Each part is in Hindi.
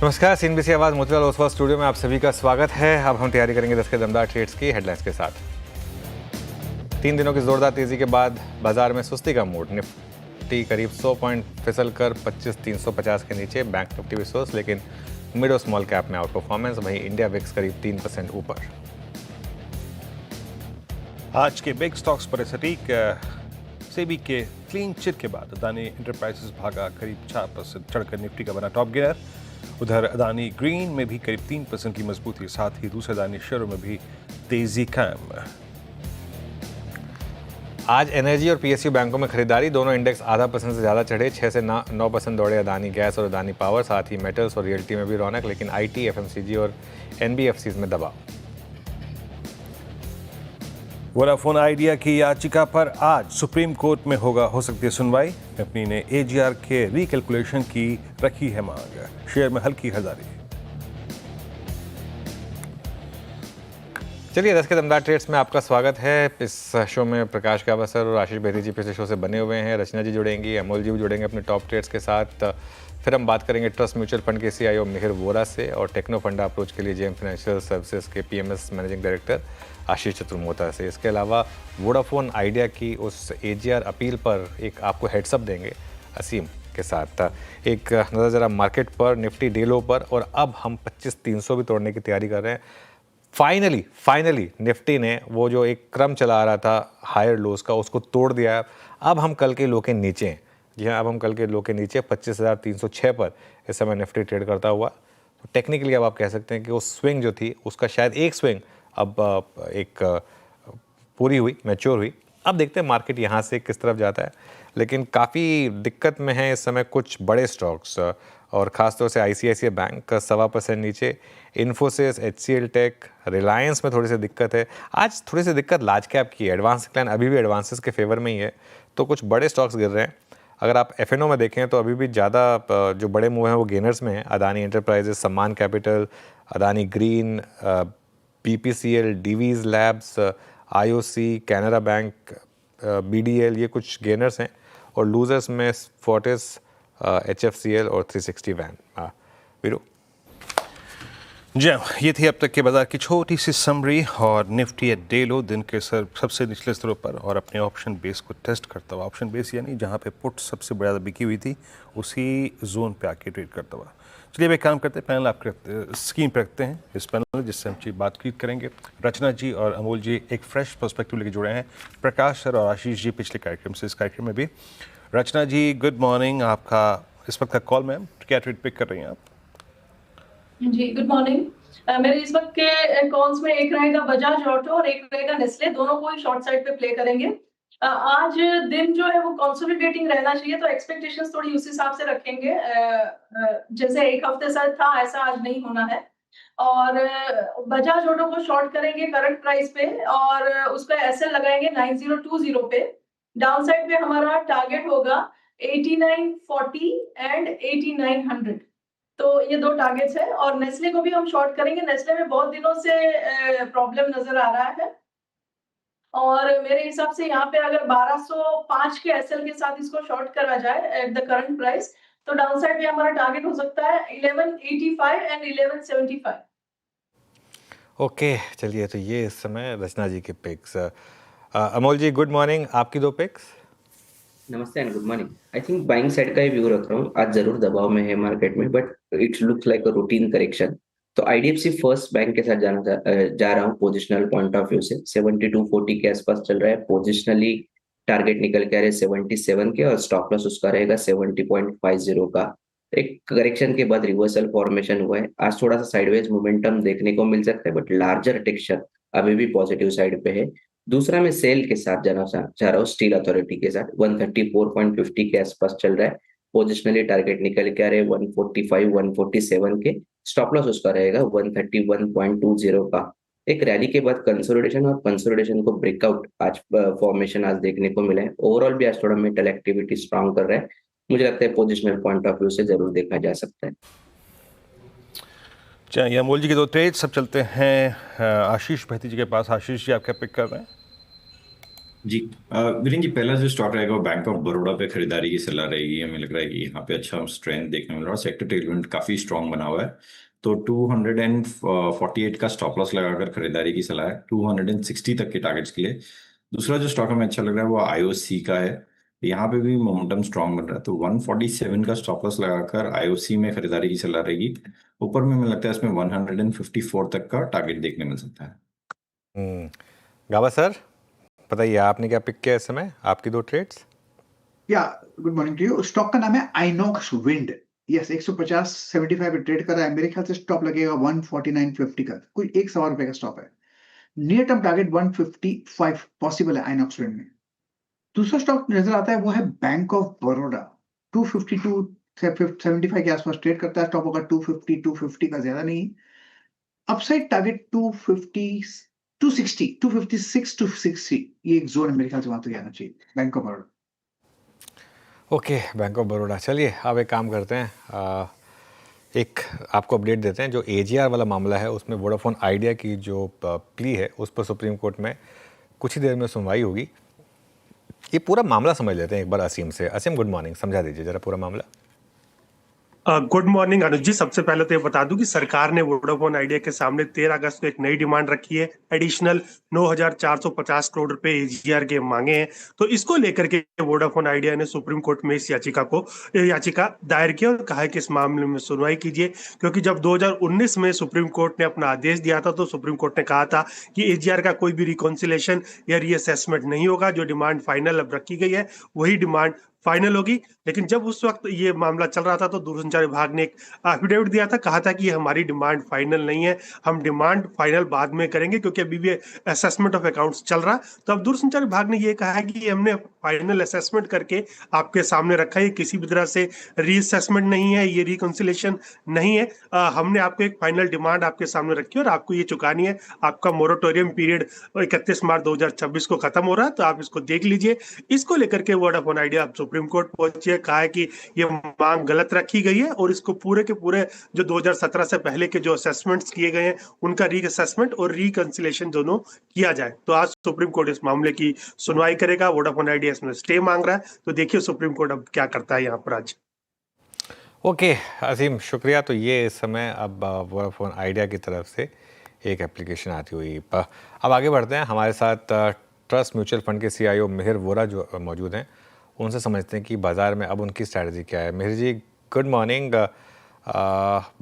नमस्कार, सीएनबीसी आवाज़ मोतीलाल ओसवाल स्टूडियो में आप सभी का स्वागत है। अब हम तैयारी करेंगे 10 के दमदार ट्रेड्स की हेडलाइंस के साथ। 3 दिनों की जोरदार तेजी के बाद बाजार में सुस्ती का मूड। निफ्टी करीब 100 पॉइंट फिसल कर 25,350 के नीचे। बैंक निफ्टी भी सुस्त, लेकिन मिड और स्मॉल कैप में आउट परफॉर्मेंस। वहीं इंडिया विक्स करीब 3% ऊपर। आज के बिग स्टॉक्स पर सटीक सेबी के क्लीन चिट के बाद अदानी इंटरप्राइजेस भागा करीब 4% चढ़कर निफ्टी का बना टॉप गेनर। उधर अदानी ग्रीन में भी करीब 3% की मजबूती, साथ ही दूसरे अदानी शेयरों में भी तेजी कायम। आज एनर्जी और पीएसयू बैंकों में खरीदारी। दोनों इंडेक्स आधा % से ज़्यादा चढ़े। 6 से 9% दौड़े अदानी गैस और अदानी पावर। साथ ही मेटल्स और रियल्टी में भी रौनक, लेकिन आईटी, एफएमसीजी और एनबीएफसीज में दबाव। वोडाफोन आइडिया की याचिका पर आज सुप्रीम कोर्ट में हो सकती है सुनवाई। कंपनी ने एजीआर के रिकैलकुलेशन की रखी है मांग। शेयर में हल्की खरीदारी। चलिए, 10 के दमदार ट्रेड्स में आपका स्वागत है। इस शो में प्रकाश कावसर और आशीष बेदी जी पिछले शो से बने हुए हैं। रचना जी जुड़ेंगी, अमोल जी भी जुड़ेंगे अपने टॉप ट्रेड्स के साथ। फिर हम बात करेंगे ट्रस्ट म्यूचुअल फंड के सीईओ मिहिर वोरा से, और टेक्नो फंडा अप्रोच के लिए जेएम फाइनेंशियल सर्विसेज के पीएमएस मैनेजिंग डायरेक्टर आशीष चतुर्मोता से। इसके अलावा वोडाफोन आइडिया की उस एजीआर अपील पर एक आपको हेड्सअप देंगे असीम के साथ। एक नज़र ज़रा मार्केट पर, निफ्टी डे लो पर, और अब हम 25,300 भी तोड़ने की तैयारी कर रहे हैं। फाइनली निफ्टी ने वो जो एक क्रम चला आ रहा था हायर लोज का, उसको तोड़ दिया है। अब हम कल के लो के नीचे हैं। जी हाँ, अब हम कल के लो के नीचे 25,306 पर इस समय निफ्टी ट्रेड करता हुआ। तो टेक्निकली अब आप कह सकते हैं कि उस स्विंग जो थी, उसका शायद एक स्विंग अब एक पूरी हुई, मैच्योर हुई। अब देखते हैं मार्केट यहाँ से किस तरफ जाता है। लेकिन काफ़ी दिक्कत में है इस समय कुछ बड़े स्टॉक्स, और ख़ासतौर से आईसीआईसीआई बैंक का 1.25% नीचे। इन्फोसिस, एचसीएल टेक, रिलायंस में थोड़ी सी दिक्कत है। आज थोड़ी सी दिक्कत लार्ज कैप की है। एडवांस डिक्लाइन अभी भी एडवांसेस के फेवर में ही है, तो कुछ बड़े स्टॉक्स गिर रहे हैं। अगर आप एफएनओ में देखें तो अभी भी ज़्यादा जो बड़े मूव हैं वो गेनर्स में हैं। अदानी एंटरप्राइजेस, सम्मान capital, Adani green, BPCL, Divi's labs, IOC, Canara bank, BDL, ये कुछ गेनर्स हैं। और लूजर्स में फोर्टिस, एचएफसीएल और 360 वैन। वीरू जी, ये थी अब तक के बाजार की छोटी सी समरी। और निफ्टी एट डे लो दिन के सबसे निचले स्तरों पर और अपने ऑप्शन बेस को टेस्ट करता हुआ, ऑप्शन बेस यानी जहां पे पुट सबसे ज़्यादा बिकी हुई थी, उसी जोन पे आके ट्रेड करता हुआ। चलिए अब एक काम करते हैं, पैनल आपके स्क्रीन पर रखते हैं। इस पैनल जिससे हम बातचीत करेंगे, रचना जी और अमोल जी एक फ्रेश पर्सपेक्टिव लेके जुड़े हैं। प्रकाश सर और आशीष जी पिछले कार्यक्रम से इस कार्यक्रम में भी। रचना जी, गुड मॉर्निंग। आपका इस वक्त का कॉल मैम, क्या ट्रेड पिक कर रही हैं आप? जी, गुड मॉर्निंग। मेरे इस वक्त के कॉल्स में एक रहेगा बजाज ऑटो और एक रहेगा नेस्ले। दोनों को ही शॉर्ट साइड पे प्ले करेंगे। आज दिन जो है वो कंसोलिडेटिंग रहना चाहिए, तो एक्सपेक्टेशंस थोड़ी उस हिसाब से रखेंगे। जैसे एक हफ्ते से था, ऐसा आज नहीं होना है। और बजाज ऑटो को शॉर्ट करेंगे करंट प्राइस पे, और उसका एसएल लगाएंगे 9020 पे। डाउन साइड पे हमारा टारगेट होगा 8940 एंड 8900। तो ये दो टारगेट्स है। और नेस्ले को भी हम शॉर्ट करेंगे। नेस्ले में बहुत दिनों से प्रॉब्लम नजर आ रहा है, और मेरे हिसाब से यहाँ पे अगर 1205 के एसएल के साथ इसको शॉर्ट करा जाए एट द करंट प्राइस, तो डाउन साइड पे हमारा टारगेट हो सकता है 1185 एंड 1175। ओके, चलिए, तो ये इस समय रचना जी के पिक्स। अमोल जी, गुड मॉर्निंग। आपकी दो पिक्स। नमस्ते and good morning. I think buying side का ही व्यू रख रहा हूँ। आज जरूर दबाव में है मार्केट में, but it looks like a routine correction. तो आईडीएफसी फर्स्ट बैंक के साथ जा रहा हूँ पोजिशनल पॉइंट ऑफ व्यू से। 7240 के आसपास चल रहा है। पोजिशनली टारगेट निकल के आ रहे 77 के, और स्टॉप लॉस उसका रहेगा 70.50 का। एक करेक्शन के बाद रिवर्सल फॉर्मेशन हुआ है। आज थोड़ा सा साइडवेज मोमेंटम देखने को मिल सकता है, बट लार्जर टेक्सचर अभी भी पॉजिटिव साइड पे है। दूसरा मैं सेल के साथ जा रहा हूँ स्टील अथॉरिटी के साथ। 134.50 के आसपास चल रहा है। पोजिशनली टारगेट निकल के आ रहे 145 147 के। स्टॉप लॉस उसका रहेगा 131.20 का। एक रैली के बाद कंसोलिडेशन, और कंसोलिडेशन को ब्रेकआउट आज फॉर्मेशन आज देखने को मिला है। ओवरऑल भी आज थोड़ा मेटल एक्टिविटी स्ट्रांग कर रहा है। मुझे लगता है पोजिशनल पॉइंट ऑफ व्यू से जरूर देखा जा सकता है। चलिए, अमोल जी के दो ट्रेड सब चलते हैं आशीष भैती जी के पास। आशीष जी, आप क्या पिक कर रहे हैं? जी वीरेन जी, पहला जो स्टॉक रहेगा वो बैंक ऑफ बड़ौदा पे खरीदारी की सलाह रहेगी। हमें लग रहा है कि यहाँ पे अच्छा स्ट्रेंथ देखने मिल रहा है, सेक्टर टेलविंड काफी स्ट्रांग बना हुआ है। तो 248 का स्टॉप लॉस लगाकर खरीदारी की सलाह है, 260 तक के टारगेट्स के लिए। दूसरा जो स्टॉक हमें अच्छा लग रहा है वो आईओसी का है। यहाँ पे भी मोमेंटम स्ट्रांग बन रहा है, तो 147 का स्टॉप लॉस लगाकर आईओसी में खरीदारी की सलाह रहेगी। ऊपर में मुझे लगता है इसमें 154 तक का टारगेट देखने मिल सकता है। गावा सर, बताइए आपने क्या पिक किया इस समय, आपकी 2 ट्रेड्स? या good morning to you. Stock का नाम है आइनॉक्स विंड। यस, 150.75 पे ट्रेड कर रहा है। मेरे ख्याल से स्टॉप लगेगा 149.50 का, कोई ₹1 का स्टॉप है। नियर टर्म टारगेट 155 पॉसिबल है आइनॉक्स विंड में। दूसरा स्टॉक नजर आता है वो है बैंक ऑफ बड़ौदा। 252 से 75 के आसपास ट्रेड करता है। स्टॉप होगा 250 250 का, ज्यादा नहीं। अपसाइड टारगेट 250 260 256 260, ये एक जोन है मेरे ख्याल से, वहां तक जाना चाहिए bank of Baroda. Okay, bank of Baroda. चलिए अब एक काम करते हैं, एक आपको अपडेट देते हैं। जो एजीआर वाला मामला है उसमें वोडाफोन आइडिया की जो प्ली है उस पर सुप्रीम कोर्ट में कुछ ही देर में सुनवाई होगी। ये पूरा मामला समझ लेते हैं एक बार असीम से। असीम, गुड मॉर्निंग, समझा दीजिए जरा पूरा मामला। गुड मॉर्निंग अनुज जी। सबसे पहले तो ये बता दूं कि सरकार ने वोडाफोन आइडिया के सामने 13 अगस्त को एक नई डिमांड रखी है। एडिशनल 9,450 करोड़ रुपए एजीआर के मांगे हैं। तो इसको लेकर के वोडाफोन आइडिया ने सुप्रीम कोर्ट में इस याचिका दायर की और कहा है कि इस मामले में सुनवाई कीजिए, क्योंकि जब 2019 में सुप्रीम कोर्ट ने अपना आदेश दिया था तो सुप्रीम कोर्ट ने कहा था कि एजीआर का कोई भी रिकॉन्सिलेशन या रीअसेसमेंट नहीं होगा। जो डिमांड फाइनल अब रखी गई है वही डिमांड फाइनल होगी। लेकिन जब उस वक्त ये मामला चल रहा था तो दूरसंचार विभाग ने एक एफिडेविट दिया था, कहा था कि ये हमारी डिमांड फाइनल नहीं है, हम डिमांड फाइनल बाद में करेंगे क्योंकि अभी भी असेसमेंट ऑफ अकाउंट्स चल रहा। तो अब दूरसंचार विभाग ने ये कहा है कि हमने फाइनल असेसमेंट करके आपके सामने रखा है, ये किसी भी तरह से रीअसेसमेंट नहीं है, ये रिकंसिलेशन नहीं है। हमने आपको एक फाइनल डिमांड आपके सामने रखी है और आपको ये चुकानी है। आपका मोरेटोरियम पीरियड 31 मार्च 2026 को खत्म हो रहा है, तो आप इसको देख लीजिए। इसको लेकर के वोडाफोन आइडिया सुप्रीम कोर्ट पहुंची है, कहा है कि ये मांग गलत रखी गई है और इसको पूरे के पूरे जो 2017 से पहले के जो असेसमेंट्स किए गए हैं उनका रीअसेसमेंट और रिकंसिलेशन दोनों किया जाए। तो आज सुप्रीम कोर्ट इस मामले की सुनवाई करेगा। वोडाफोन आइडिया इसमें स्टे मांग रहा है, तो देखिए सुप्रीम कोर्ट अब क्या करता है यहाँ पर आज। ओके असीम, शुक्रिया। तो ये इस समय अब वोडाफोन आइडिया की तरफ से एक एप्लीकेशन आती हुई। अब आगे बढ़ते हैं। हमारे साथ ट्रस्ट म्यूचुअल फंड के सीईओ मिहिर वोरा जो मौजूद हैं, उनसे समझते हैं कि बाज़ार में अब उनकी स्ट्रैटेजी क्या है। मिहिर जी, गुड मॉर्निंग।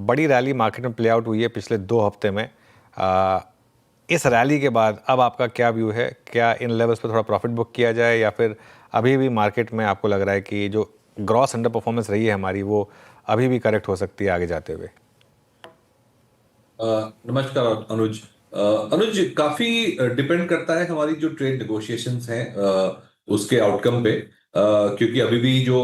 बड़ी रैली मार्केट में प्ले आउट हुई है पिछले 2 हफ्ते में। इस रैली के बाद अब आपका क्या व्यू है? क्या इन लेवल्स पर थोड़ा प्रॉफिट बुक किया जाए या फिर अभी भी मार्केट में आपको लग रहा है कि जो ग्रॉस अंडर परफॉर्मेंस रही है हमारी वो अभी भी करेक्ट हो सकती है आगे जाते हुए? नमस्कार अनुज। अनुज, काफी डिपेंड करता है हमारी जो ट्रेड नेगोशिएशंस हैं उसके आउटकम पे, क्योंकि अभी भी जो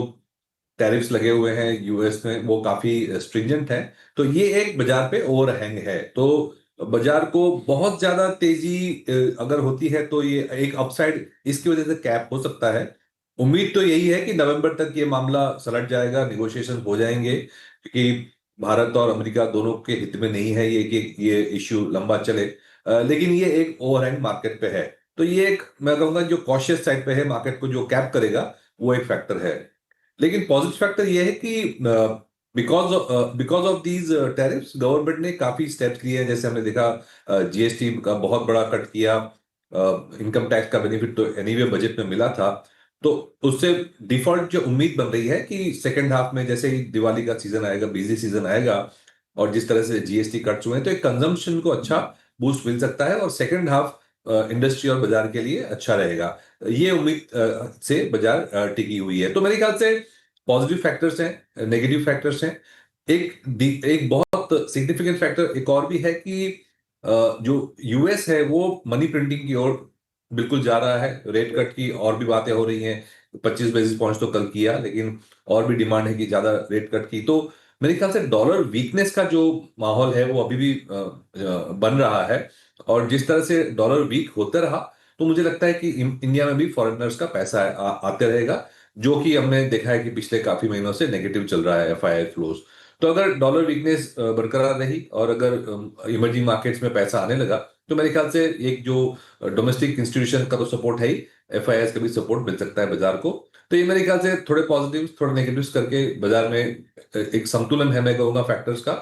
टैरिफ्स लगे हुए हैं यूएस में वो काफी स्ट्रिंजेंट है। तो ये एक बाजार पे ओवरहैंग है। तो बाजार को बहुत ज्यादा तेजी अगर होती है तो ये एक अपसाइड इसकी वजह से कैप हो सकता है। उम्मीद तो यही है कि नवंबर तक ये मामला सलट जाएगा, निगोशिएशन हो जाएंगे, क्योंकि भारत और अमेरिका दोनों के हित में नहीं है ये कि ये इश्यू लंबा चले। लेकिन ये एक ओवरहैंग मार्केट पे है। तो ये एक, मैं कहूंगा, जो कॉशियस साइड पे है मार्केट को जो कैप करेगा वो एक फैक्टर है। लेकिन पॉजिटिव फैक्टर ये है कि because of these tariffs government ने काफी स्टेप्स लिए हैं। जैसे हमने देखा जीएसटी का बहुत बड़ा कट किया, इनकम टैक्स का बेनिफिट तो एनीवे बजट में मिला था। तो उससे डिफॉल्ट जो उम्मीद बन रही है कि सेकेंड हाफ में जैसे ही दिवाली का सीजन आएगा, बिजी सीजन आएगा, और जिस तरह से जीएसटी कट्स हुए हैं तो एक कंजम्पशन को अच्छा बूस्ट मिल सकता है और सेकेंड हाफ इंडस्ट्री और बाजार के लिए अच्छा रहेगा। ये उम्मीद से बाजार टिकी हुई है। तो मेरे ख्याल से पॉजिटिव फैक्टर्स हैं, नेगेटिव फैक्टर्स हैं। एक बहुत सिग्निफिकेंट फैक्टर एक और भी है कि जो यूएस है वो मनी प्रिंटिंग की ओर बिल्कुल जा रहा है। रेट कट की और भी बातें हो रही हैं, 25 बेसिस पॉइंट्स तो कल किया, लेकिन और भी डिमांड है कि ज्यादा रेट कट की। तो मेरे ख्याल से डॉलर वीकनेस का जो माहौल है वो अभी भी बन रहा है। और जिस तरह से डॉलर वीक होता रहा तो मुझे लगता है कि इंडिया में भी फॉरेनर्स का पैसा आते रहेगा, जो कि हमने देखा है कि पिछले काफी महीनों से नेगेटिव चल रहा है एफआईआई फ्लोज। तो अगर डॉलर वीकनेस बरकरार रही और अगर इमर्जिंग मार्केट्स में पैसा आने लगा तो मेरे ख्याल से एक जो डोमेस्टिक इंस्टीट्यूशन का तो सपोर्ट है ही, FIIs का भी सपोर्ट मिल सकता है बाजार को। तो ये मेरे ख्याल से थोड़े पॉजिटिव्स थोड़े नेगेटिव्स करके बाजार में एक संतुलन है, मैं कहूंगा, फैक्टर्स का।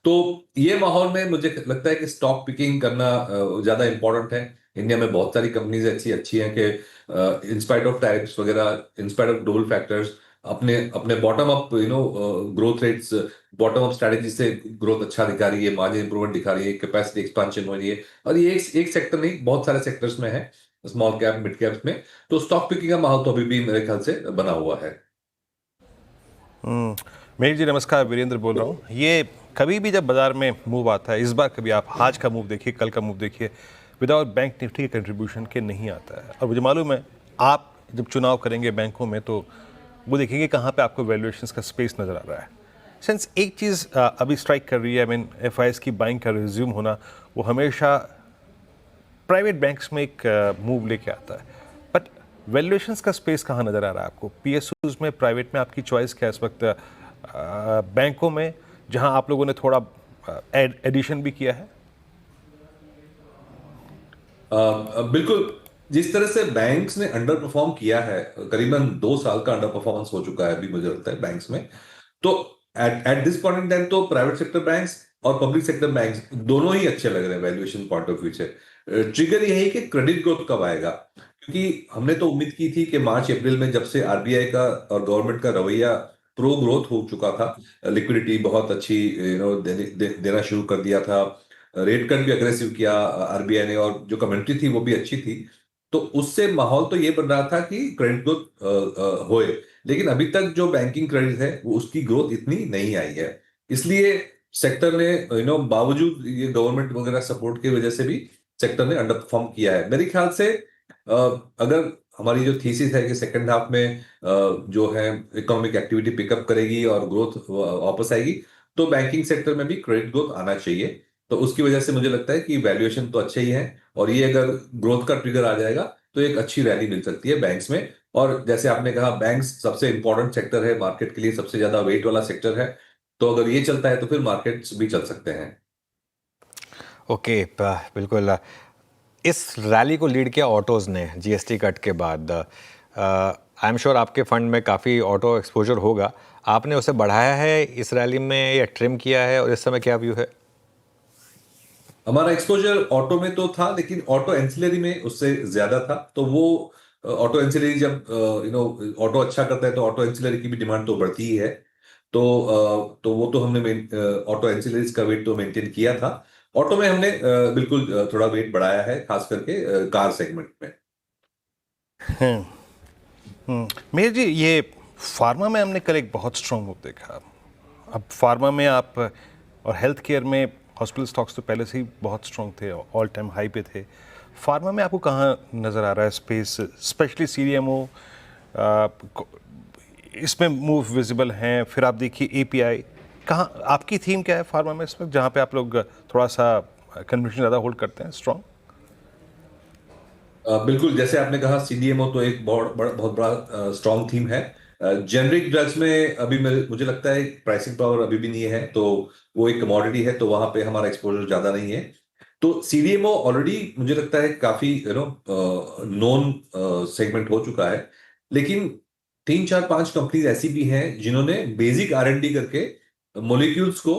तो ये माहौल में मुझे लगता है कि स्टॉक पिकिंग करना ज्यादा इंपॉर्टेंट है। इंडिया में बहुत सारी कंपनीज अच्छी अच्छी हैं कि इंस्पाइट ऑफ टैरिफ्स वगैरह, इंस्पाइट ऑफ डबल फैक्टर्स, अपने अपने bottom up growth rates, bottom up strategy से ग्रोथ अच्छा दिखा रही है, मार्जिन इंप्रूवमेंट दिखा रही है, कैपेसिटी एक्सपेंशन हो रही है। और ये एक सेक्टर नहीं, बहुत सारे सेक्टर्स में है, स्मॉल कैप मिड कैप्स में। तो स्टॉक पिकिंग का माहौल तो अभी भी मेरे ख्याल से बना हुआ है। मेघ जी नमस्कार, वीरेंद्र बोल रहा हूँ। ये कभी भी जब बाजार में मूव आता है, इस बार कभी आप आज का मूव देखिए, कल का मूव देखिए, विदाउट बैंक निफ्टी के कंट्रीब्यूशन के नहीं आता है। और मुझे मालूम है आप जब चुनाव करेंगे बैंकों में तो वो देखेंगे कहाँ पे आपको वैल्यूएशंस का स्पेस नज़र आ रहा है। सिंस एक चीज़ अभी स्ट्राइक कर रही है, आई मीन FIs की बाइंग का रिज्यूम होना, वो हमेशा प्राइवेट बैंक्स में एक मूव लेके आता है। बट वैल्यूएशंस का स्पेस कहाँ नज़र आ रहा है आपको? PSUs में, प्राइवेट में आपकी चॉइस क्या है इस वक्त? बैंकों में जहाँ आप लोगों ने थोड़ा एडिशन भी किया है? बिल्कुल, जिस तरह से बैंक्स ने अंडर परफॉर्म किया है, करीबन 2 साल का अंडर परफॉर्मेंस हो चुका है अभी मुझे लगता है बैंक्स में। तो at this point in time तो प्राइवेट सेक्टर बैंक्स और पब्लिक सेक्टर बैंक्स दोनों ही अच्छे लग रहे हैं वैल्यूएशन पॉइंट ऑफ व्यू से। ट्रिगर यही है कि क्रेडिट ग्रोथ कब आएगा, क्योंकि हमने तो उम्मीद की थी कि मार्च अप्रैल में जब से RBI का और गवर्नमेंट का रवैया प्रो ग्रोथ हो चुका था, लिक्विडिटी बहुत अच्छी देना शुरू कर दिया था, रेट कट भी अग्रेसिव किया RBI ने, और जो कमेंट्री थी वो भी अच्छी थी। तो उससे माहौल तो ये बन रहा था कि क्रेडिट ग्रोथ होए, लेकिन अभी तक जो बैंकिंग क्रेडिट है वो उसकी ग्रोथ इतनी नहीं आई है। इसलिए सेक्टर ने बावजूद ये गवर्नमेंट वगैरह सपोर्ट की वजह से भी सेक्टर ने अंडर परफॉर्म किया है। मेरे ख्याल से अगर हमारी जो थीसिस है कि सेकंड हाफ में जो है इकोनॉमिक एक्टिविटी पिकअप करेगी और ग्रोथ वापस आएगी, तो बैंकिंग सेक्टर में भी क्रेडिट ग्रोथ आना चाहिए। तो उसकी वजह से मुझे लगता है कि वैल्यूएशन तो अच्छे ही है, और ये अगर ग्रोथ का ट्रिगर आ जाएगा तो एक अच्छी रैली मिल सकती है बैंक्स में। और जैसे आपने कहा, बैंक्स सबसे इंपॉर्टेंट सेक्टर है मार्केट के लिए, सबसे ज्यादा वेट वाला सेक्टर है। तो अगर ये चलता है तो फिर मार्केट्स भी चल सकते हैं। ओके, बिल्कुल। इस रैली को लीड किया ऑटोज़ ने GST कट के बाद। आई एम श्योर आपके फंड में काफ़ी ऑटो एक्सपोजर होगा, आपने उसे बढ़ाया है इस रैली में या ट्रिम किया है, और इस समय क्या व्यू है? हमारा एक्सपोजर ऑटो में तो था, लेकिन ऑटो एंसिलरी में उससे ज्यादा था। तो वो ऑटो एंसिलरी जब ऑटो अच्छा करता है तो ऑटो एंसिलरी की भी डिमांड तो बढ़ती ही है। तो वो तो हमने ऑटो एंसिलरीज का वेट तो मेंटेन किया था। ऑटो में हमने बिल्कुल थोड़ा वेट बढ़ाया है, खास करके कार सेगमेंट में। मेहर जी, ये फार्मा में हमने कल एक बहुत स्ट्रॉन्ग मूव देखा। अब फार्मा में आप और हेल्थ केयर में हॉस्पिटल स्टॉक्स तो पहले से ही बहुत स्ट्रॉन्ग थे, ऑल टाइम हाई पे थे। फार्मा में आपको कहाँ नज़र आ रहा है स्पेस, स्पेशली CDMO, इसमें मूव विजिबल हैं? फिर आप देखिए API, कहाँ आपकी थीम क्या है फार्मा में इस वक्त, जहाँ पे आप लोग थोड़ा सा कन्विक्शन ज़्यादा होल्ड करते हैं स्ट्रॉन्ग? बिल्कुल, जैसे आपने कहा, CDMO तो एक बहुत बड़ा स्ट्रॉन्ग थीम है। जेनरिक ड्रग्स में अभी मुझे लगता है प्राइसिंग पावर अभी भी नहीं है, तो वो एक कमोडिटी है, तो वहां पे हमारा एक्सपोजर ज्यादा नहीं है। तो CDMO ऑलरेडी मुझे लगता है काफी नोन सेगमेंट हो चुका है। लेकिन 3 4 5 कंपनीज ऐसी भी हैं जिन्होंने बेसिक R&D करके मोलिक्यूल्स को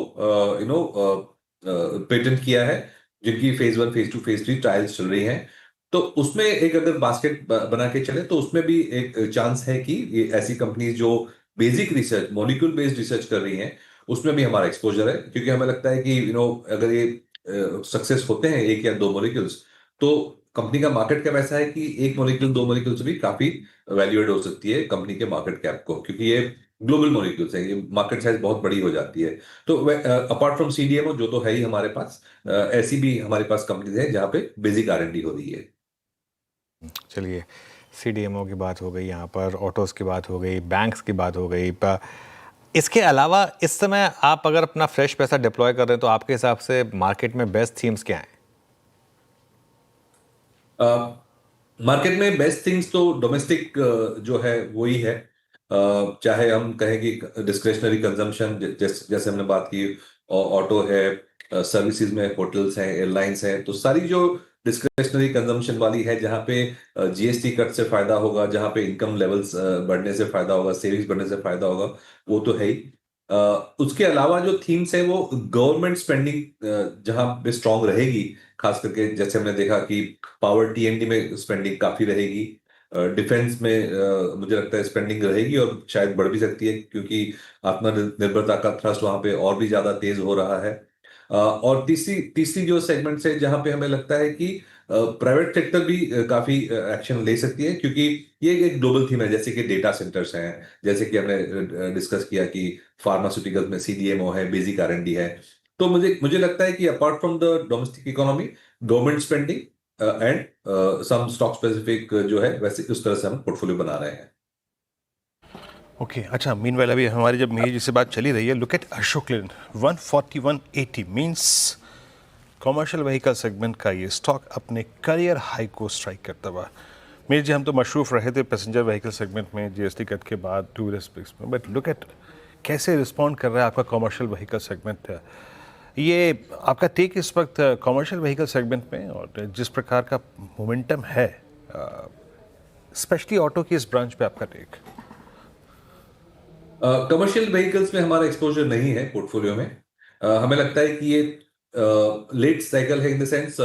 पेटेंट किया है, जिनकी फेज 1 फेज 2 फेज 3 ट्रायल्स चल रही हैं। तो उसमें एक अगर बास्केट बना के चले तो उसमें भी एक चांस है कि ये ऐसी कंपनीज जो basic research, molecule based research कर रही हैं, उसमें भी हमारा एक्सपोजर है। क्योंकि हमें लगता है कि अगर ये सक्सेस होते हैं 1 या 2 मॉलिक्यूल्स, तो कंपनी का मार्केट कैप ऐसा है कि 1 मॉलिक्यूल 2 मॉलिक्यूल से भी काफी वैल्यूएड हो सकती है कंपनी के मार्केट कैप को, क्योंकि ये ग्लोबल मॉलिक्यूल्स है, ये मार्केट साइज बहुत बड़ी हो जाती है। तो अपार्ट फ्रॉम CDMO जो तो है ही हमारे पास, ऐसी भी हमारे पास कंपनीज है जहाँ पे बेसिक R&D हो रही है। चलिए, CDMO की बात हो गई, यहाँ पर ऑटोज़ की बात हो गई, बैंक्स की बात हो गई। इसके अलावा इस समय आप अगर अपना फ्रेश पैसा डिप्लॉय कर रहे हैं तो आपके हिसाब से मार्केट में बेस्ट थीम्स क्या हैं? मार्केट में बेस्ट थिंग्स तो डोमेस्टिक जो है वही है। चाहे हम कहें कि डिस्क्रेशनरी कंजम्पशन, जैसे हमने बात की, ऑटो है, सर्विसेज में होटल्स हैं, एयरलाइंस हैं, तो सारी जो डिस्क्रिशनरी कंजम्पशन वाली है, जहां पे जीएसटी कट से फायदा होगा, जहां पे इनकम लेवल्स बढ़ने से फायदा होगा, सेविंग्स बढ़ने से फायदा होगा, वो तो है ही। उसके अलावा जो थीम्स है वो गवर्नमेंट स्पेंडिंग जहां पे स्ट्रांग रहेगी, खास करके जैसे हमने देखा कि पावर टीएनडी में स्पेंडिंग काफी रहेगी, डिफेंस में मुझे लगता है स्पेंडिंग रहेगी और शायद बढ़ भी सकती है, क्योंकि आत्मनिर्भरता का थ्रस्ट वहां पे और भी ज्यादा तेज हो रहा है। और तीसरी तीसरी जो सेगमेंट्स है जहां पे हमें लगता है कि प्राइवेट सेक्टर भी काफी एक्शन ले सकती है, क्योंकि ये एक ग्लोबल थीम है, जैसे कि डेटा सेंटर्स हैं, जैसे कि हमने डिस्कस किया कि फार्मास्यूटिकल्स में सीडीएमओ है, बेसिक आरएनडी है। तो मुझे मुझे लगता है कि apart from the domestic economy, government spending and some stock specific जो है, वैसे उस तरह से हम पोर्टफोलियो बना रहे हैं। ओके अच्छा, मीनवाइल अभी हमारी जब मेरी जिससे बात चली रही है, look at Ashok Leyland 141.80 means commercial vehicle segment का ये स्टॉक अपने करियर हाई को स्ट्राइक करता हुआ। मेरे जी हम तो मशरूफ रहे थे पैसेंजर व्हीकल सेगमेंट में जीएसटी कट के बाद, टू व्हीलर स्पेस में, बट लुक एट कैसे रिस्पॉन्ड कर रहा है आपका कॉमर्शियल व्हीकल सेगमेंट। ये आपका टेक इस वक्त कॉमर्शियल व्हीकल सेगमेंट में और जिस प्रकार का मोमेंटम है, स्पेशली ऑटो की इस ब्रांच पे आपका टेक? कमर्शियल व्हीकल्स में हमारा एक्सपोजर नहीं है पोर्टफोलियो में। हमें लगता है कि ये लेट साइकिल है, इन द सेंस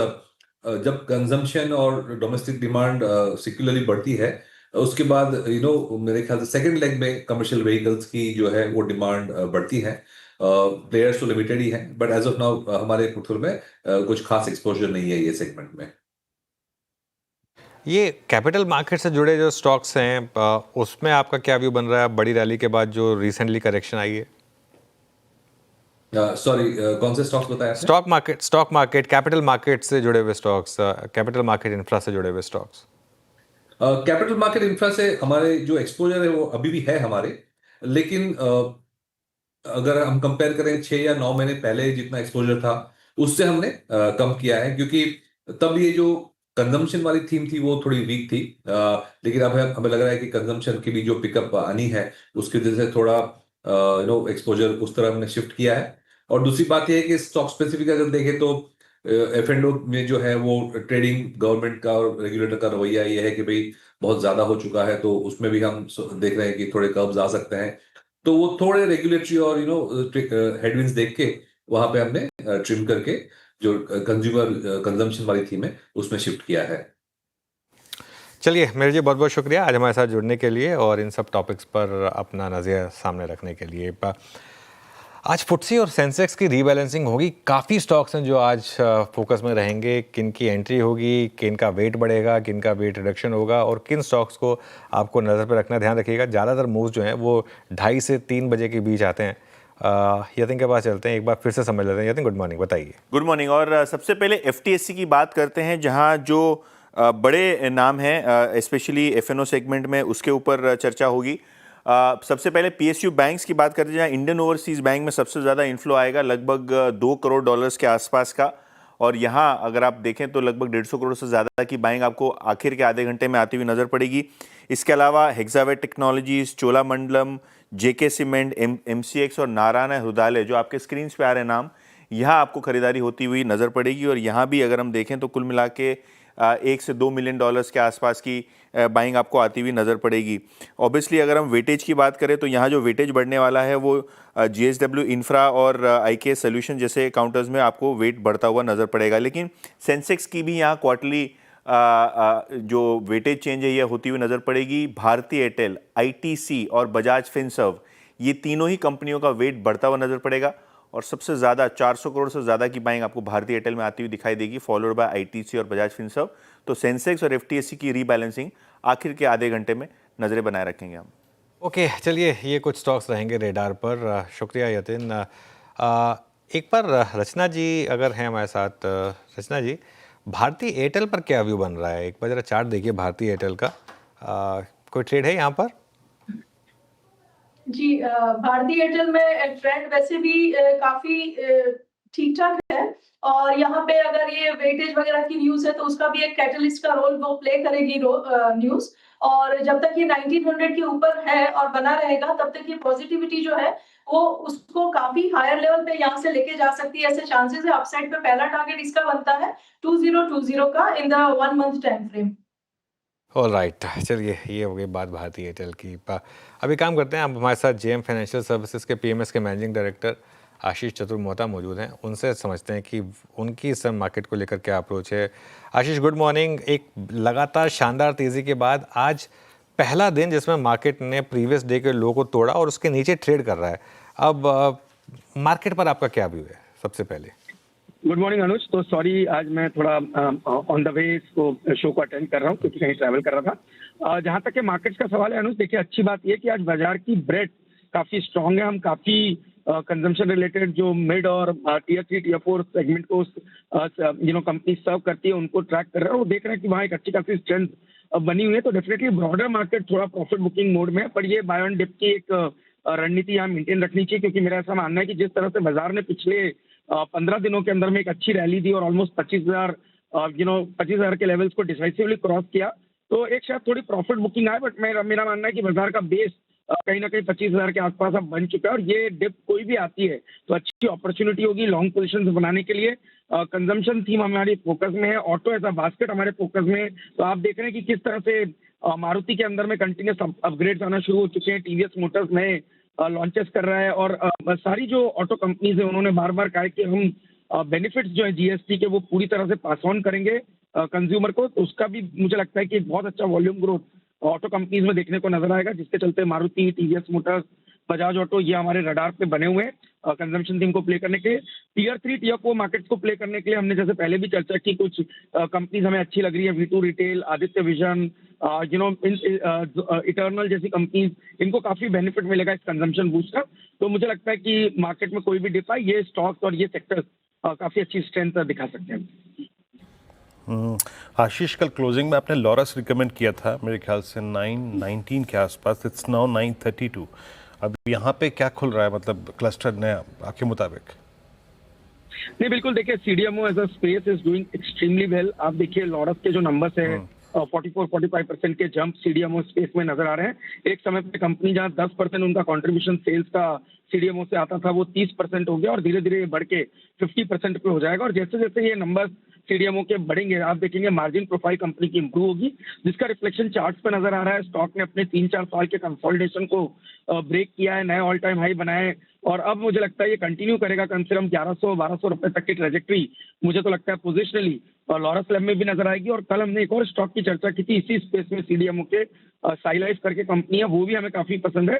जब कंजम्पशन और डोमेस्टिक डिमांड सिक्युलरली बढ़ती है, उसके बाद मेरे ख्याल से सेकंड लेग में कमर्शियल व्हीकल्स की जो है वो डिमांड बढ़ती है। प्लेयर्स तो लिमिटेड ही है, बट एज ऑफ नाउ हमारे पोर्टफोलियो में कुछ खास एक्सपोजर नहीं है ये सेगमेंट में। ये कैपिटल मार्केट से जुड़े जो स्टॉक्स हैं उसमें आपका क्या व्यू बन रहा है बड़ी रैली के बाद जो रिसेंटली करेक्शन आई है? सॉरी, कौन से स्टॉक्स बताया आपने? स्टॉक मार्केट कैपिटल मार्केट से जुड़े हुए स्टॉक्स, कैपिटल मार्केट इंफ्रा से जुड़े हुए स्टॉक्स। कैपिटल मार्केट इंफ्रा से हमारे जो एक्सपोजर है वो अभी भी है हमारे, लेकिन अगर हम कंपेयर करें 6 या 9 महीने पहले जितना एक्सपोजर था, उससे हमने कम किया है, क्योंकि तब ये जो कंजम्पशन वाली थीम थी वो थोड़ी वीक थी। लेकिन अब हमें लग रहा है कि कंजम्पशन की भी जो पिकअप आनी है, उसकी वजह से थोड़ा एक्सपोजर उस तरह हमने शिफ्ट किया है। और दूसरी बात यह है कि स्टॉक स्पेसिफिक अगर देखें तो F&O में जो है वो ट्रेडिंग गवर्नमेंट का और रेगुलेटर का रवैया ये है कि भाई बहुत ज्यादा हो चुका है, तो उसमें भी हम देख रहे हैं कि थोड़े कर्व्स आ सकते हैं। तो वो थोड़े रेगुलेटरी और हेडविंड्स देख के वहां पे हमने ट्रिम करके जो कंज्यूमर कंजम्पशन वाली थीम है उसमें शिफ्ट किया है। चलिए मेरे जी, बहुत बहुत शुक्रिया आज हमारे साथ जुड़ने के लिए और इन सब टॉपिक्स पर अपना नज़रिया सामने रखने के लिए। आज फुट्सी और सेंसेक्स की रीबैलेंसिंग होगी, काफ़ी स्टॉक्स हैं जो आज फोकस में रहेंगे, किन की एंट्री होगी, किन का वेट बढ़ेगा, किन का वेट रिडक्शन होगा और किन स्टॉक्स को आपको नज़र पर रखना। ध्यान रखिएगा ज़्यादातर मूव्स जो हैं वो 2:30 से 3 बजे के बीच आते हैं। यतिन के पास चलते हैं, एक बार फिर से समझ लेते हैं। यतिन, गुड मॉर्निंग, बताइए। Good morning. और सबसे पहले एफटीएससी की बात करते हैं, जहां जो बड़े नाम हैं स्पेशली एफएनओ सेगमेंट में, उसके ऊपर चर्चा होगी। सबसे पहले पीएसयू बैंक्स की बात करते हैं, जहां इंडियन ओवरसीज बैंक में सबसे ज़्यादा इन्फ्लो आएगा, लगभग $2 करोड़ के आसपास का। और यहाँ अगर आप देखें तो लगभग 150 करोड़ से ज़्यादा की बाइंग आपको आखिर के आधे घंटे में आती हुई नज़र पड़ेगी। इसके अलावा हेक्सावेट टेक्नोलॉजीज, चोलामंडलम, जेके सीमेंट, एमसीएक्स और नारायण हृदयालय, जो आपके स्क्रीन पे आ रहे नाम, यहाँ आपको खरीदारी होती हुई नज़र पड़ेगी। और यहाँ भी अगर हम देखें तो कुल मिला के $1 से $2 मिलियन के आसपास की बाइंग आपको आती हुई नज़र पड़ेगी। ऑब्वियसली अगर हम वेटेज की बात करें तो यहाँ जो वेटेज बढ़ने वाला है वो जीएसडब्ल्यू इंफ्रा और आईके सोल्यूशन जैसे काउंटर्स में आपको वेट बढ़ता हुआ नज़र पड़ेगा। लेकिन सेंसेक्स की भी यहाँ क्वार्टरली जो वेटेज चेंज है ये होती हुई नज़र पड़ेगी। भारती एयरटेल, आईटीसी और बजाज फिनसर्व, ये तीनों ही कंपनियों का वेट बढ़ता हुआ नज़र पड़ेगा। और सबसे ज़्यादा 400 करोड़ से ज़्यादा की बाइंग आपको भारती एयरटेल में आती हुई दिखाई देगी, फॉलोड बाय आईटीसी और बजाज फिनसर्व। तो सेंसेक्स और एफटीएससी की रीबैलेंसिंग आखिर के आधे घंटे में नज़रें बनाए रखेंगे हम। ओके, चलिए ये कुछ स्टॉक्स रहेंगे रेडार पर। शुक्रिया यतिन। एक बार रचना जी अगर हैं हमारे साथ। रचना जी, भारती एयरटेल पर क्या व्यू बन रहा है? एक बार जरा चार्ट देखिए भारती एयरटेल का। कोई ट्रेड है यहाँ पर? जी, भारती एयरटेल में ट्रेंड वैसे भी काफी ठीक ठाक है। और यहाँ पे अगर ये वेटेज वगैरह की न्यूज है तो उसका भी एक कैटलिस्ट का रोल वो प्ले करेगी न्यूज। और जब तक ये 1900 के ऊपर है और बना रहेगा तब तक ये पॉजिटिविटी जो है वो उसको काफी हायर लेवल पे यहाँ से लेके जा सकती है, ऐसे चांसेस है। अपसाइड पे पहला टारगेट इसका बनता है 2020 का in the 1 month time frame. All right, चलिए ये हो गई बात भारती एयरटेल की। अभी काम करते हैं, अब हमारे साथ जेएम फाइनेंशियल सर्विसेज के पीएमएस के मैनेजिंग डायरेक्टर आशीष चतुर मोहता मौजूद हैं। उनसे समझते हैं कि उनकी इस मार्केट को लेकर क्या अप्रोच है। आशीष, गुड मॉर्निंग। एक लगातार शानदार तेज़ी के बाद आज पहला दिन जिसमें मार्केट ने प्रीवियस डे के लो को तोड़ा और उसके नीचे ट्रेड कर रहा है। अब मार्केट पर आपका क्या व्यू है सबसे पहले? गुड मॉर्निंग अनुज। तो सॉरी, आज मैं थोड़ा ऑन द वे इसको शो को अटेंड कर रहा हूँ क्योंकि कहीं ट्रैवल कर रहा था। जहाँ तक के मार्केट्स का सवाल है अनुज, देखिए अच्छी बात यह कि आज बाजार की ब्रेड काफी स्ट्रांग है। हम काफी कंजम्पशन रिलेटेड जो मिड और टियर 3 टियर 4 सेगमेंट को कंपनी सर्व करती है उनको ट्रैक कर रहे हैं और देख रहे हैं कि वहाँ एक अच्छी खासी स्ट्रेंथ बनी हुई है। तो डेफिनेटली ब्रॉडर मार्केट थोड़ा प्रॉफिट बुकिंग मोड में है, पर ये बाय ऑन डिप की एक रणनीति यहाँ मेंटेन रखनी चाहिए, क्योंकि मेरा ऐसा मानना है कि जिस तरह से बाजार ने पिछले 15 दिनों के अंदर में एक अच्छी रैली दी और ऑलमोस्ट 25,000 के लेवल्स को डिसाइसिवली क्रॉस किया, तो एक शायद थोड़ी प्रॉफिट बुकिंग आए। बट मेरा मानना है कि बाजार का बेस कहीं ना कहीं 25,000 के आसपास अब बन चुका है और ये डिप कोई भी आती है तो अच्छी अपॉर्चुनिटी होगी लॉन्ग पोजीशंस बनाने के लिए। कंजम्पशन थीम हमारी फोकस में है, ऑटो एज अ बास्केट हमारे फोकस में है। तो आप देख रहे हैं कि किस तरह से मारुति के अंदर में कंटिन्यूस अपग्रेड्स आना शुरू हो चुके हैं, टीवीएस मोटर्स नए लॉन्चेस कर रहा है और सारी जो ऑटो कंपनीज है उन्होंने बार बार कहा कि हम बेनिफिट्स जो है जीएसटी के वो पूरी तरह से पास ऑन करेंगे कंज्यूमर को। तो उसका भी मुझे लगता है कि एक बहुत अच्छा वॉल्यूम ग्रोथ ऑटो कंपनीज में देखने को नजर आएगा, जिसके चलते Maruti, TVS Motors, Bajaj auto ये हमारे रडार पे बने हुए हैं कंजम्पशन थीम को प्ले करने के लिए। टियर 3 टियर 4 मार्केट्स को प्ले करने के लिए हमने जैसे पहले भी चर्चा की, कुछ कंपनीज हमें अच्छी लग रही है, V2 retail, Aditya vision, eternal जैसी कंपनीज, इनको काफी बेनिफिट मिलेगा इस कंजम्पशन बूस्ट का। तो मुझे लगता है कि मार्केट में कोई भी डिप आए, ये स्टॉक्स और ये सेक्टर्स काफी अच्छी स्ट्रेंथ दिखा सकते हैं। आशीष, कल क्लोजिंग में आपने लॉरस रिकमेंड किया था मेरे ख्याल से 919 के आसपास, इट्स नाउ 932। अब यहाँ पे क्या खुल रहा है, मतलब क्लस्टर नया आपके मुताबिक? नहीं, बिल्कुल देखिए, CDMO as a space is doing extremely well. आप देखिए लॉरस के जो नंबर्स हैं 44-45% के जंप सीडीएमओ स्पेस में नजर आ रहे हैं। एक समय पे कंपनी जहां 10% उनका कंट्रीब्यूशन सेल्स का सीडीएमओ से आता था वो 30% हो गया और धीरे धीरे बढ़ के 50% पे हो जाएगा। और जैसे जैसे ये नंबर्स सीडीएमओ के बढ़ेंगे, आप देखेंगे मार्जिन प्रोफाइल कंपनी की इंप्रूव होगी, जिसका रिफ्लेक्शन चार्ट्स पे नजर आ रहा है। स्टॉक ने अपने 3-4 साल के कंसोलिडेशन को ब्रेक किया है, नए ऑल टाइम हाई बनाए और अब मुझे लगता है ये कंटिन्यू करेगा। कम से कम 1100-1200 रुपए तक की ट्रेजेक्ट्री मुझे तो लगता है पोजिशनली और लॉरस लैब में भी नजर आएगी। और कल हमने एक और स्टॉक की चर्चा की थी इसी स्पेस में, सीडीएमओ के साइलाइफ करके कंपनी है, वो भी हमें काफी पसंद है,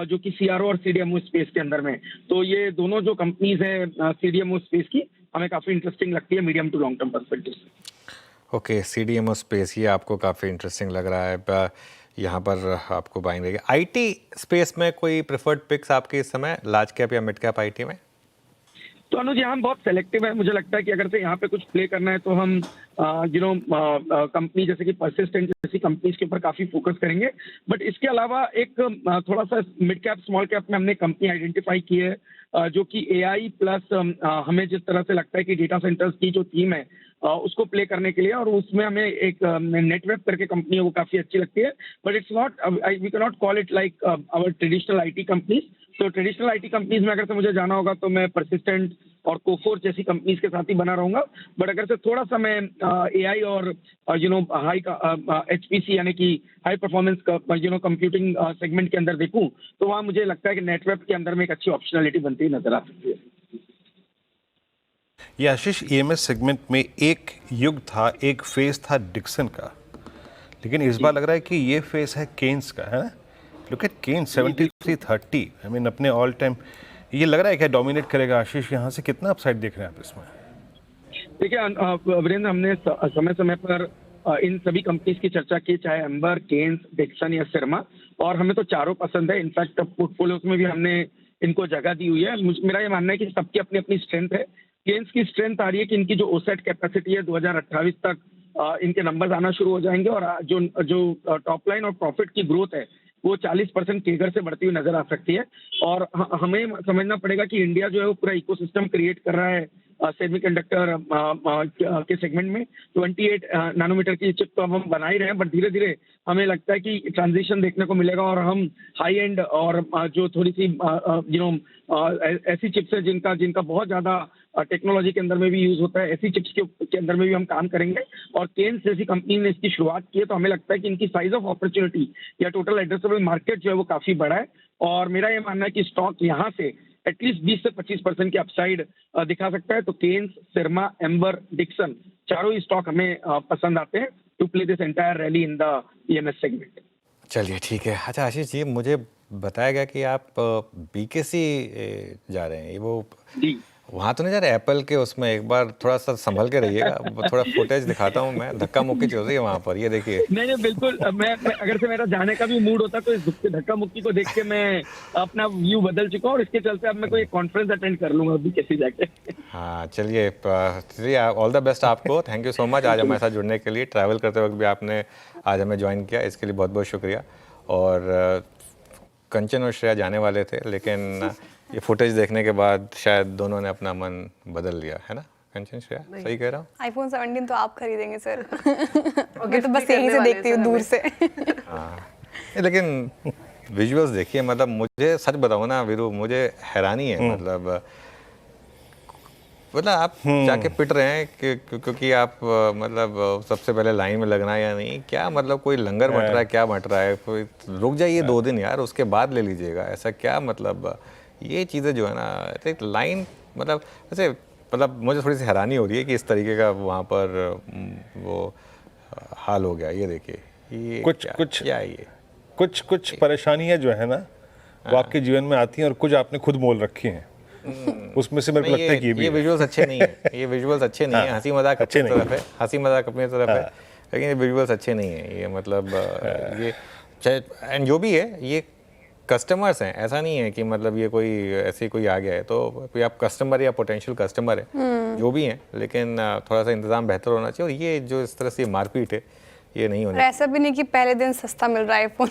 जो कि सीआरओ और सीडीएमओ स्पेस के अंदर में। तो ये दोनों जो कंपनीज हैं सीडीएमओ स्पेस की, हमें काफी इंटरेस्टिंग लगती है medium to long term perspective से। ओके, सीडीएमओ स्पेस ये आपको काफ़ी इंटरेस्टिंग लग रहा है, यहाँ पर आपको बाइंग रहेगी। आईटी स्पेस में कोई प्रेफर्ड पिक्स आपके इस समय, लार्ज कैप या मिड कैप आईटी में? तो अनुज यहाँ बहुत सेलेक्टिव है। मुझे लगता है कि अगर से यहाँ पे कुछ प्ले करना है तो हम कंपनी जैसे कि परसिस्टेंट जैसी कंपनीज के ऊपर काफी फोकस करेंगे। बट इसके अलावा एक थोड़ा सा मिड कैप स्मॉल कैप में हमने कंपनी आइडेंटिफाई की है जो कि एआई प्लस हमें जिस तरह से लगता है कि डेटा सेंटर्स की जो थीम है उसको प्ले करने के लिए, और उसमें हमें एक नेटवेब करके कंपनी है वो काफी अच्छी लगती है। But it's not, we can not call it like our traditional IT companies. तो ट्रेडिशनल आईटी कंपनीज में अगर से मुझे जाना होगा तो मैं परसिस्टेंट और कोफोर्स जैसी कंपनीज के साथ ही बना रहूंगा। बट अगर से थोड़ा सा मैं एआई और हाई एचपीसी यानी कि हाई परफॉर्मेंस कंप्यूटिंग सेगमेंट के अंदर देखूं तो वहां मुझे लगता है कि नेटवेब के अंदर में एक अच्छी ऑप्शनलिटी बनती नजर आ सकती है। ये आशीष, ईएमएस सेगमेंट में एक युग था, एक फेज था डिक्सन का, लेकिन इस बार लग रहा है कि ये फेज है केन्स का, है ना? Look at Kaynes 73.30, I mean अपने ऑल टाइम। ये लग रहा है क्या डोमिनेट करेगा आशीष? यहाँ से कितना अपसाइड देख रहे हैं आप इसमें? देखिए वीरेंद्र, हमने समय समय पर इन सभी कंपनीज की चर्चा की, चाहे एम्बर, केन्स, डिक्सन या सिरमा, और हमें तो चारों पसंद है। इनफैक्ट पोर्टफोलियोज में भी हमने इनको जगह दी हुई है। मेरा ये मानना है कि सबकी अपनी अपनी स्ट्रेंथ है। केन्स की स्ट्रेंथ आ रही है कि इनकी जो ओसेट कैपेसिटी है 2028 तक इनके नंबर्स आना शुरू हो जाएंगे और जो टॉप लाइन और प्रॉफिट की ग्रोथ है वो 40% केगर से बढ़ती हुई नजर आ सकती है। और हमें समझना पड़ेगा कि इंडिया जो है वो पूरा इकोसिस्टम क्रिएट कर रहा है सेमीकंडक्टर के सेगमेंट में। 28 नैनोमीटर की चिप तो अब हम बना ही रहे हैं, बट धीरे धीरे हमें लगता है कि ट्रांजिशन देखने को मिलेगा और हम हाई एंड और जो थोड़ी सी ऐसी चिप्स है जिनका बहुत ज्यादा टेक्नोलॉजी के अंदर में भी यूज होता है, ऐसी चिप्स के अंदर में भी हम काम करेंगे। और केन्स जैसी कंपनी ने इसकी शुरुआत की है, तो हमें लगता है कि इनकी साइज ऑफ अपॉर्चुनिटी या टोटल एड्रेसेबल मार्केट जो है वो काफी बड़ा है। और मेरा ये मानना है कि स्टॉक यहाँ से एटलीस्ट 20 से 25% की अपसाइड दिखा सकता है। तो केन्स, सिरमा, एम्बर, डिक्सन चारों ही स्टॉक हमें पसंद आते हैं to play this entire rally in the EMS segment. चलिए ठीक है। अच्छा आशीष जी, मुझे बताया गया कि आप बीकेसी जा रहे हैं, ये वो जी वहाँ तो नहीं जा रहे एप्पल के उसमें, एक बार थोड़ा सा संभल के रहिएगा। थोड़ा फुटेज दिखाता हूँ मैं, धक्का मुक्की चल रही है वहाँ पर, ये देखिए। नहीं बिल्कुल, मैं अगर से मेरा जाने का भी मूड होता तो इस धक्का मुक्की को देख के मैं अपना व्यू बदल चुका हूँ और इसके चलते अब मैं कोई कॉन्फ्रेंस अटेंड कर लूंगा अभी कैसे जाके। हाँ चलिए ऑल द बेस्ट आपको। थैंक यू सो मच आज हमारे साथ जुड़ने के लिए। ट्रैवल करते वक्त भी आपने आज हमें ज्वाइन किया, इसके लिए बहुत बहुत शुक्रिया। और कंचन और श्रेया जाने वाले थे, लेकिन ये फुटेज देखने के बाद शायद दोनों ने अपना मन बदल लिया, है ना कंचन, श्रेया? सही कह रहा हूँ? iPhone 17 तो आप खरीदेंगे सर। ओके तो बस यहीं से देखती हूँ दूर से। हाँ लेकिन विजुअल्स देखिए, मतलब मुझे सच बताऊँ ना वीरू, मुझे हैरानी है। मतलब आप जाके पिट रहे हैं क्योंकि आप मतलब सबसे पहले लाइन में लगना है या नहीं, क्या मतलब कोई लंगर मट रहा है, क्या मट रहा है? कोई रुक जाइए 2 दिन यार, उसके बाद ले लीजिएगा, ऐसा क्या? मतलब ये चीज़ें जो है ना, एक लाइन मतलब ऐसे, मतलब मुझे थोड़ी सी हैरानी हो रही है कि इस तरीके का वहाँ पर वो हाल हो गया। ये देखिए, ये कुछ परेशानियाँ जो है ना वो आपके जीवन में आती हैं और कुछ आपने खुद मोल रखी हैं। उसमें से मेरे को लगता है कि ये विजुअल्स अच्छे नहीं है, ये विजुअल्स अच्छे नहीं है। हंसी मजाक अपनी तरफ है, हंसी मजाक अपनी तरफ है, लेकिन ये विजुअल्स अच्छे नहीं है। ये मतलब ये एंड जो भी है ये कस्टमर्स हैं, ऐसा नहीं है कि मतलब ये कोई ऐसे कोई आ गया है। तो आप कस्टमर या पोटेंशियल कस्टमर है जो भी हैं, लेकिन थोड़ा सा इंतजाम बेहतर होना चाहिए। और ये जो इस तरह से मारपीट है ये नहीं होनी। ऐसा भी नहीं कि पहले दिन सस्ता मिल रहा है फोन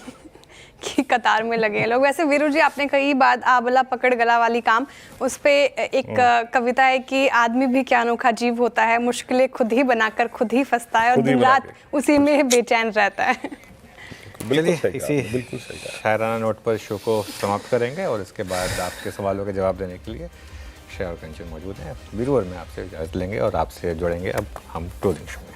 की कतार में लगे हैं लोग। वैसे वीरू जी, आपने कई बात आबला पकड़ गला वाली काम, उस पे एक कविता है कि आदमी भी क्या अनोखा जीव होता है, मुश्किलें खुद ही बनाकर खुद ही फंसता है और दिन रात उसी में बेचैन रहता है। चलिए इसी शायराना नोट पर शो को समाप्त करेंगे और इसके बाद आपके सवालों के जवाब देने के लिए श्रेया और कंचन मौजूद हैं। वीरू और मैं आपसे इजाज़त लेंगे और आपसे जुड़ेंगे अब हम क्लोजिंग शो में।